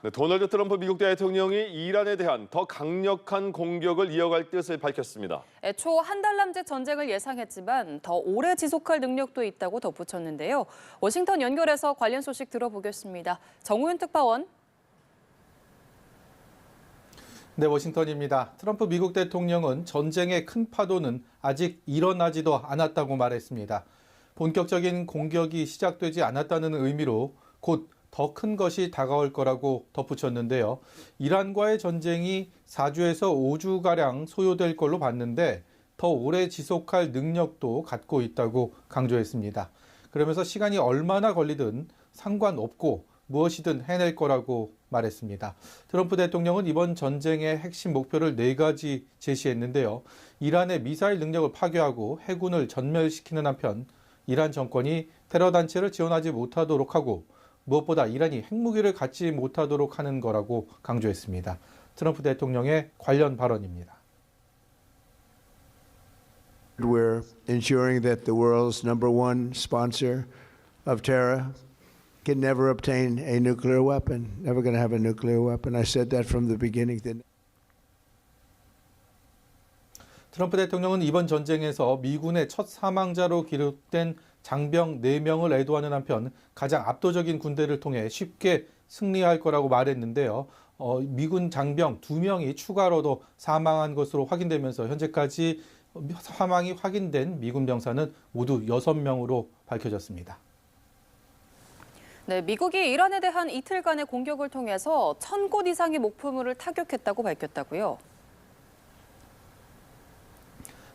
네, 도널드 트럼프 미국 대통령이 이란에 대한 더 강력한 공격을 이어갈 뜻을 밝혔습니다. 애초 한 달 남짓 전쟁을 예상했지만 더 오래 지속할 능력도 있다고 덧붙였는데요. 워싱턴 연결해서 관련 소식 들어보겠습니다. 정우윤 특파원. 네, 워싱턴입니다. 트럼프 미국 대통령은 전쟁의 큰 파도는 아직 일어나지도 않았다고 말했습니다. 본격적인 공격이 시작되지 않았다는 의미로 곧 더 큰 것이 다가올 거라고 덧붙였는데요. 이란과의 전쟁이 4주에서 5주가량 소요될 걸로 봤는데 더 오래 지속할 능력도 갖고 있다고 강조했습니다. 그러면서 시간이 얼마나 걸리든 상관없고 무엇이든 해낼 거라고 말했습니다. 트럼프 대통령은 이번 전쟁의 핵심 목표를 4가지 제시했는데요. 이란의 미사일 능력을 파괴하고 해군을 전멸시키는 한편 이란 정권이 테러 단체를 지원하지 못하도록 하고 무엇보다 이란이 핵무기를 갖지 못하도록 하는 거라고 강조했습니다. 트럼프 대통령의 관련 발언입니다. We're ensuring that the world's number one sponsor of terror can never obtain a nuclear weapon, never going to have a nuclear weapon. I said that from the beginning. 트럼프 대통령은 이번 전쟁에서 미군의 첫 사망자로 기록된 장병 4명을 애도하는 한편 가장 압도적인 군대를 통해 쉽게 승리할 거라고 말했는데요. 미군 장병 2명이 추가로도 사망한 것으로 확인되면서 현재까지 사망이 확인된 미군 병사는 모두 6명으로 밝혀졌습니다. 네, 미국이 이란에 대한 이틀간의 공격을 통해서 1,000곳 이상의 목표물을 타격했다고 밝혔다고요?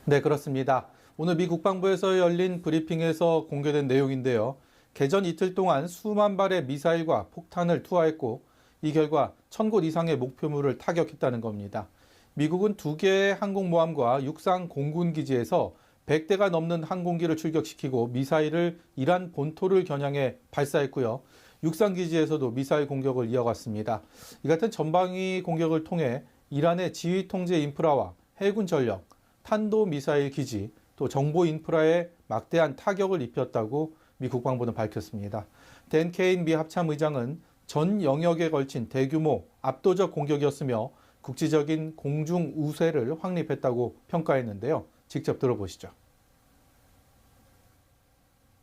네, 그렇습니다. 오늘 미 국방부에서 열린 브리핑에서 공개된 내용인데요. 개전 이틀 동안 수만 발의 미사일과 폭탄을 투하했고 이 결과 1,000곳 이상의 목표물을 타격했다는 겁니다. 미국은 2개의 항공모함과 육상 공군기지에서 100대가 넘는 항공기를 출격시키고 미사일을 이란 본토를 겨냥해 발사했고요. 육상기지에서도 미사일 공격을 이어갔습니다. 이 같은 전방위 공격을 통해 이란의 지휘 통제 인프라와 해군 전력, 탄도미사일 기지, 또 정보 인프라에 막대한 타격을 입혔다고 미 국방부는 밝혔습니다. 댄 케인 미 합참의장은 전 영역에 걸친 대규모 압도적 공격이었으며 국지적인 공중 우세를 확립했다고 평가했는데요. 직접 들어보시죠.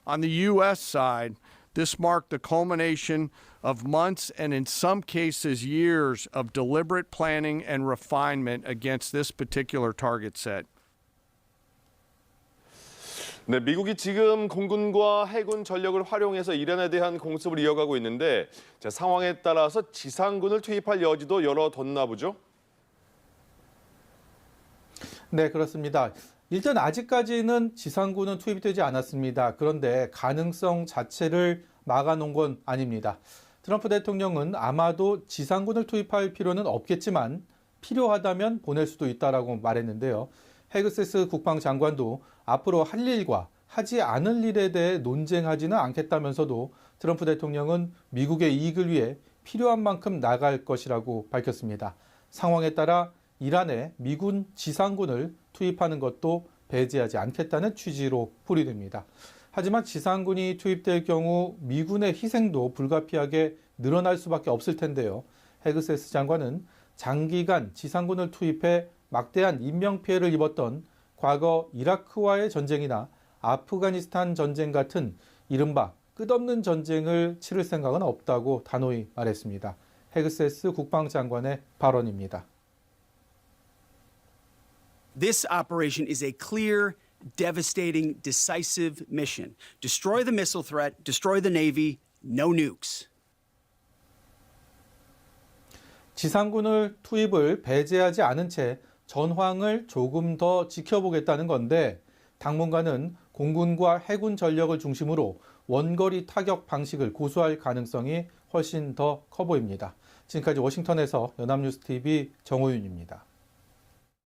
On the U.S. side, this marked the culmination of months and in some cases years of deliberate planning and refinement against this particular target set. 네, 미국이 지금 공군과 해군 전력을 활용해서 이란에 대한 공습을 이어가고 있는데 상황에 따라서 지상군을 투입할 여지도 열어뒀나 보죠? 네, 그렇습니다. 일단 아직까지는 지상군은 투입되지 않았습니다. 그런데 가능성 자체를 막아놓은 건 아닙니다. 트럼프 대통령은 아마도 지상군을 투입할 필요는 없겠지만 필요하다면 보낼 수도 있다라고 말했는데요. 헤그세스 국방장관도 앞으로 할 일과 하지 않을 일에 대해 논쟁하지는 않겠다면서도 트럼프 대통령은 미국의 이익을 위해 필요한 만큼 나갈 것이라고 밝혔습니다. 상황에 따라 이란에 미군 지상군을 투입하는 것도 배제하지 않겠다는 취지로 풀이됩니다. 하지만 지상군이 투입될 경우 미군의 희생도 불가피하게 늘어날 수밖에 없을 텐데요. 헤그세스 장관은 장기간 지상군을 투입해 막대한 인명피해를 입었던 과거 이라크와의 전쟁이나 아프가니스탄 전쟁 같은 이른바 끝없는 전쟁을 치를 생각은 없다고 단호히 말했습니다. 헤그세스 국방장관의 발언입니다. This operation is a clear, devastating, decisive mission. Destroy the missile threat, destroy the Navy, no nukes. 지상군을 투입을 배제하지 않은 채 전황을 조금 더 지켜보겠다는 건데 당분간은 공군과 해군 전력을 중심으로 원거리 타격 방식을 고수할 가능성이 훨씬 더 커 보입니다. 지금까지 워싱턴에서 연합뉴스TV 정호윤입니다.